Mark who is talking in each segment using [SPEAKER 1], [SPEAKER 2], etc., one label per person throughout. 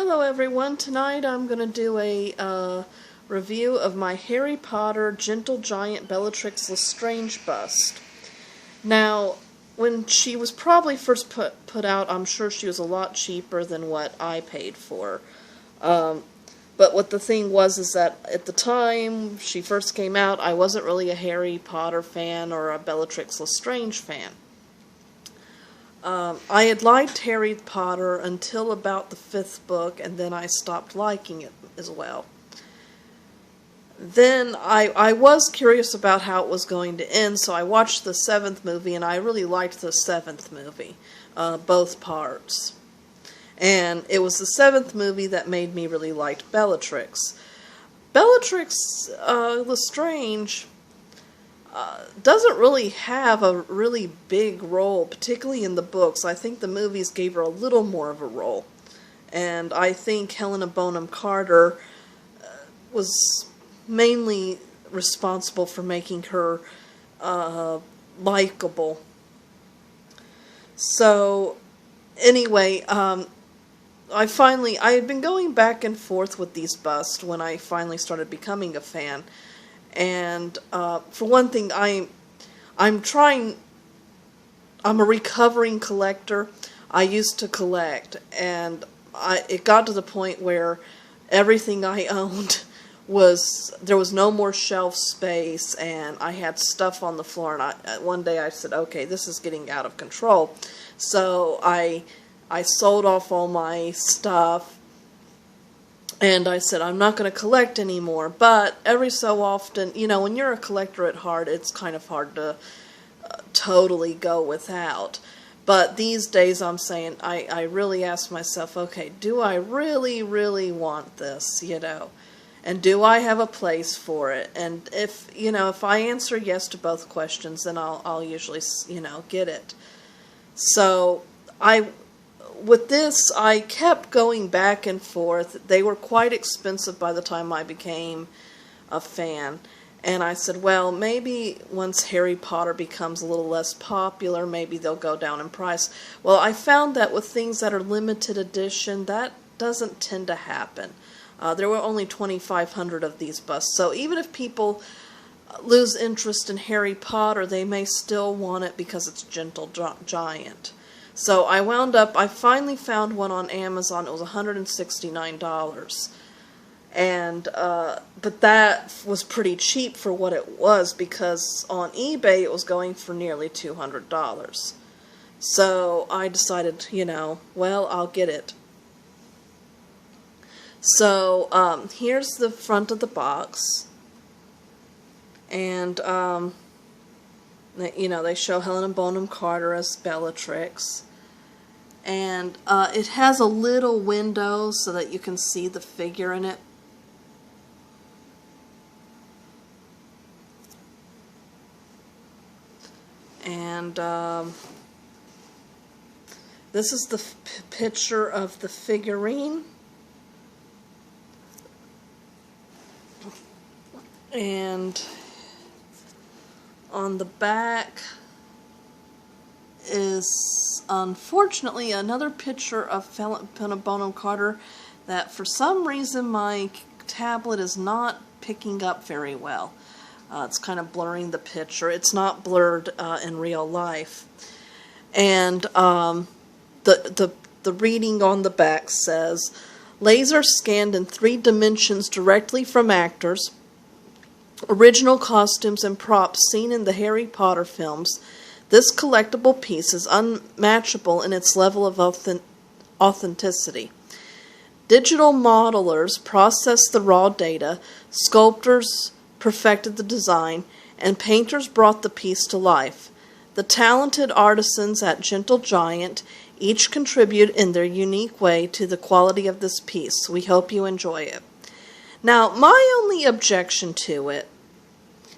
[SPEAKER 1] Hello everyone, tonight I'm going to do a review of my Harry Potter Gentle Giant Bellatrix Lestrange bust. Now, when she was probably first put out, I'm sure she was a lot cheaper than what I paid for. But what the thing was is that at the time she first came out, I wasn't really a Harry Potter fan or a Bellatrix Lestrange fan. I had liked Harry Potter until about the 5th book, and then I stopped liking it as well. Then I was curious about how it was going to end, so I watched the 7th movie, and I really liked the 7th movie, both parts. And it was the 7th movie that made me really like Bellatrix. Bellatrix Lestrange doesn't really have a really big role, particularly in the books. I think the movies gave her a little more of a role. And I think Helena Bonham Carter was mainly responsible for making her likable. So, anyway, I had been going back and forth with these busts when I finally started becoming a fan. And for one thing, I'm a recovering collector. I used to collect, and it got to the point where everything I owned there was no more shelf space, and I had stuff on the floor. And one day I said, okay, this is getting out of control. So I sold off all my stuff. And I said, I'm not going to collect anymore. But every so often, when you're a collector at heart, it's kind of hard to totally go without. But these days I'm saying, I really ask myself, okay, do I really, really want this, And do I have a place for it? And if I answer yes to both questions, then I'll usually, get it. So with this, I kept going back and forth. They were quite expensive by the time I became a fan. And I said, well, maybe once Harry Potter becomes a little less popular, maybe they'll go down in price. Well, I found that with things that are limited edition, that doesn't tend to happen. There were only 2,500 of these busts. So even if people lose interest in Harry Potter, they may still want it because it's Gentle Giant. So I finally found one on Amazon. It was $169. And, but that was pretty cheap for what it was, because on eBay it was going for nearly $200. So I decided, well, I'll get it. So, here's the front of the box. And, they show Helena Bonham Carter as Bellatrix. And it has a little window so that you can see the figure in it. And this is the picture of the figurine. And on the back is, unfortunately, another picture of Helena Bonham Carter that for some reason my tablet is not picking up very well. It's kind of blurring the picture. It's not blurred in real life. And the reading on the back says, laser scanned in 3 dimensions directly from actors, original costumes and props seen in the Harry Potter films, this collectible piece is unmatchable in its level of authenticity. Digital modelers processed the raw data, sculptors perfected the design, and painters brought the piece to life. The talented artisans at Gentle Giant each contribute in their unique way to the quality of this piece. We hope you enjoy it. Now, my only objection to it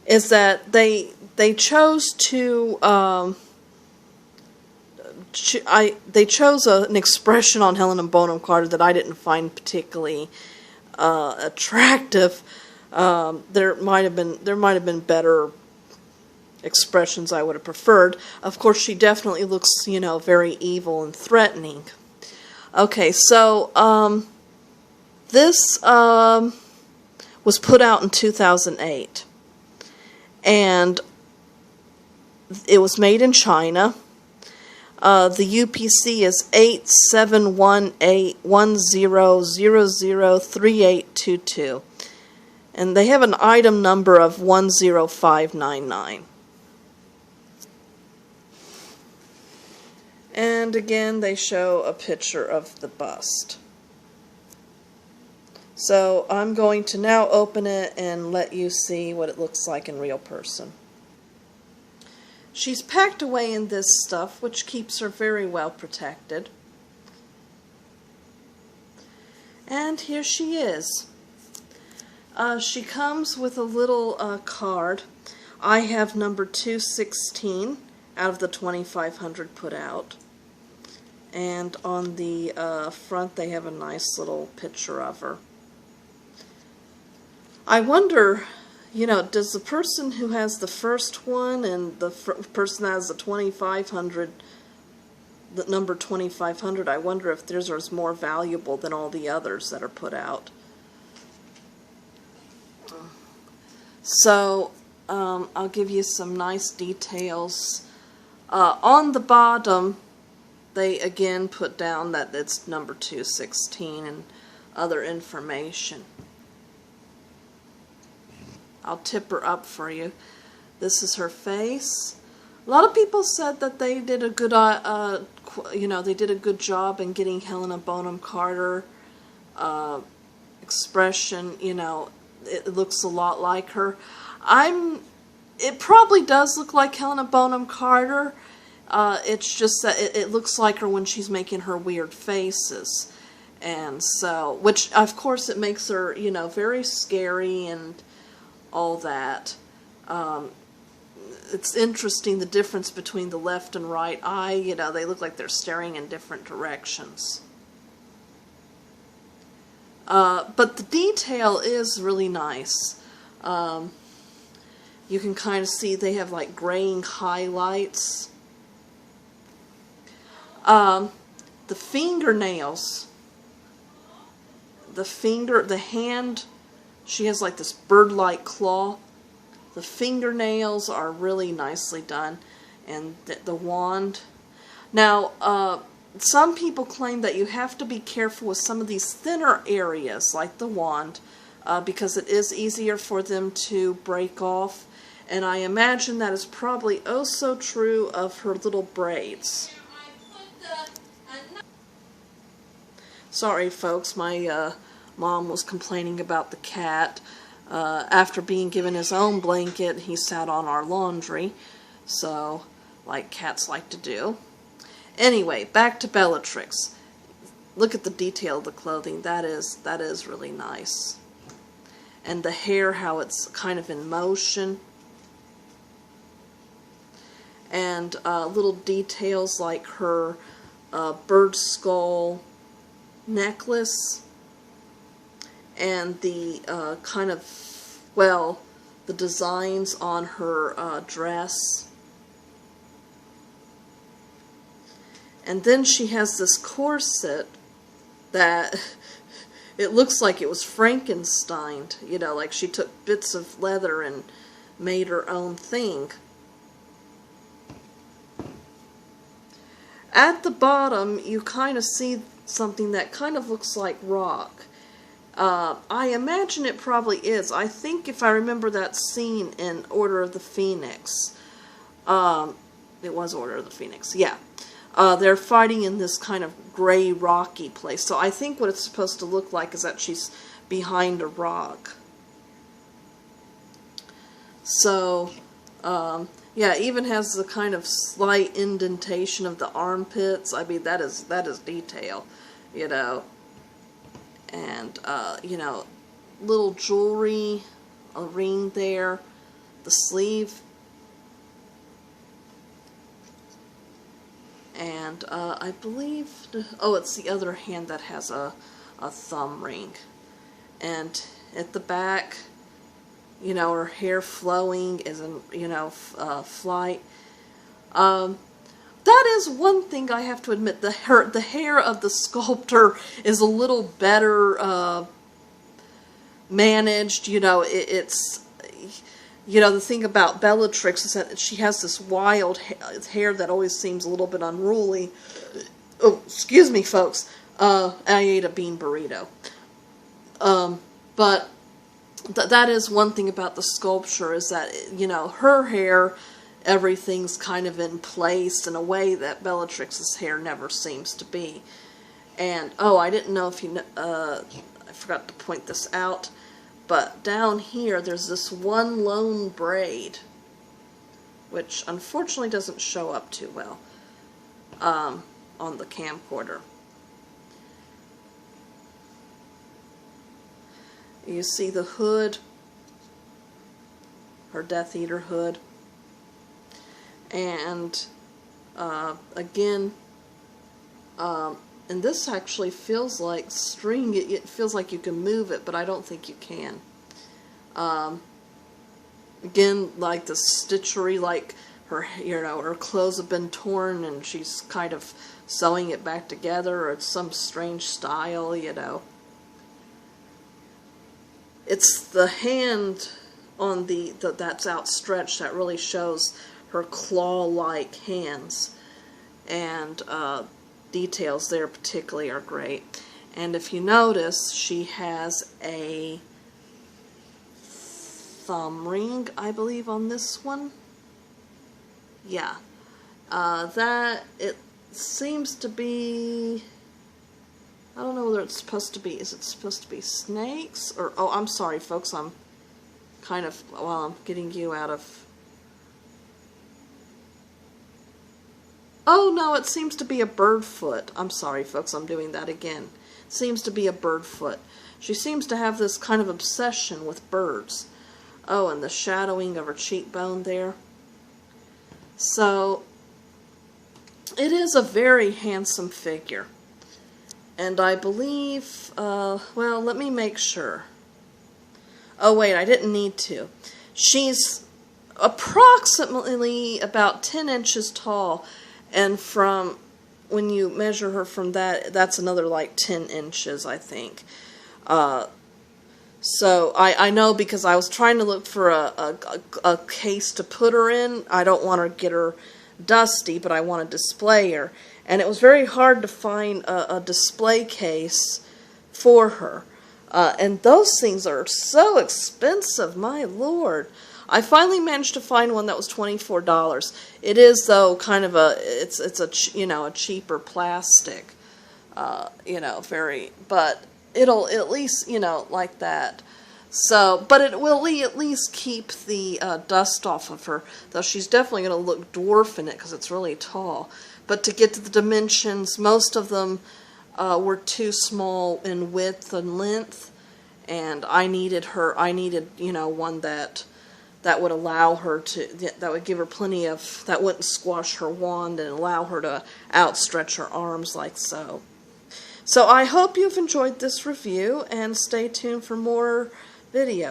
[SPEAKER 1] is that they chose to they chose an expression on Helena Bonham Carter that I didn't find particularly attractive. There might have been better expressions I would have preferred. Of course, she definitely looks, very evil and threatening. Okay, so This was put out in 2008, and it was made in China. The UPC is 871810003822, and they have an item number of 10599. And again, they show a picture of the bust. So I'm going to now open it and let you see what it looks like in real person. She's packed away in this stuff, which keeps her very well protected. And here she is. She comes with a little card. I have number 216 out of the 2,500 put out. And on the front they have a nice little picture of her. I wonder, you know, does the person who has the first one and the person that has the 2,500, the number 2,500, I wonder if theirs is more valuable than all the others that are put out. So, I'll give you some nice details. On the bottom, they again put down that it's number 216 and other information. I'll tip her up for you. This is her face. A lot of people said that they did a good, they did a good job in getting Helena Bonham Carter expression. You know, it looks a lot like her. It probably does look like Helena Bonham Carter. It's just that it looks like her when she's making her weird faces, and so, which of course it makes her, you know, very scary and all that. It's interesting the difference between the left and right eye. You know, they look like they're staring in different directions. But the detail is really nice. You can kind of see they have like graying highlights. The fingernails, the hand, she has like this bird-like claw. The fingernails are really nicely done, and the wand. Now, some people claim that you have to be careful with some of these thinner areas, like the wand, because it is easier for them to break off. And I imagine that is probably oh so true of her little braids. Sorry, folks, my mom was complaining about the cat. After being given his own blanket, he sat on our laundry, so, like cats like to do. Anyway, back to Bellatrix. Look at the detail of the clothing. That is really nice. And the hair, how it's kind of in motion. And little details like her bird skull necklace. And the kind of, well, the designs on her dress. And then she has this corset that it looks like it was Frankenstein, you know, like she took bits of leather and made her own thing. At the bottom, you kind of see something that kind of looks like rock. I imagine it probably is. I think if I remember that scene in Order of the Phoenix, it was Order of the Phoenix, yeah. They're fighting in this kind of gray, rocky place. So I think what it's supposed to look like is that she's behind a rock. So, yeah, it even has the kind of slight indentation of the armpits. I mean, that is detail, you know. And, you know, little jewelry, a ring there, the sleeve. And I believe, oh, it's the other hand that has a thumb ring. And at the back, you know, her hair flowing is in, you know, flight. That is one thing I have to admit. The hair of the sculptor is a little better managed. You know, it's, you know, the thing about Bellatrix is that she has this wild hair that always seems a little bit unruly. Oh, excuse me, folks. I ate a bean burrito. But that is one thing about the sculpture, is that, you know, her hair, everything's kind of in place in a way that Bellatrix's hair never seems to be. And, oh, I didn't know if you know, I forgot to point this out, but down here there's this one lone braid, which unfortunately doesn't show up too well on the camcorder. You see the hood, her Death Eater hood, and again, and this actually feels like string. It feels like you can move it, but I don't think you can. Again, like the stitchery, like her, you know, her clothes have been torn and she's kind of sewing it back together, or it's some strange style, you know. It's the hand on that's outstretched that really shows her claw-like hands, and details there particularly are great. And if you notice, she has a thumb ring, I believe, on this one. Yeah, that it seems to be. I don't know whether it's supposed to be. Is it supposed to be snakes or? Oh, I'm sorry, folks. I'm kind of. Well, I'm getting you out of. Oh, no, it seems to be a bird foot. I'm sorry, folks, I'm doing that again. It seems to be a bird foot. She seems to have this kind of obsession with birds. Oh, and the shadowing of her cheekbone there. So, it is a very handsome figure. And I believe, well, let me make sure. Oh, wait, I didn't need to. She's approximately about 10 inches tall. And from, when you measure her from that, that's another like 10 inches, I think. So I know, because I was trying to look for a case to put her in. I don't want to get her dusty, but I want to display her. And it was very hard to find a display case for her. And those things are so expensive, my lord. I finally managed to find one that was $24. It is, though, kind of it's a you know, a cheaper plastic, you know, but it'll at least, you know, like that. So, but it will at least keep the dust off of her, though she's definitely going to look dwarf in it because it's really tall. But to get to the dimensions, most of them were too small in width and length, and I needed, you know, one that would allow her to, that would give her plenty of, that wouldn't squash her wand and allow her to outstretch her arms like so. So I hope you've enjoyed this review, and stay tuned for more videos.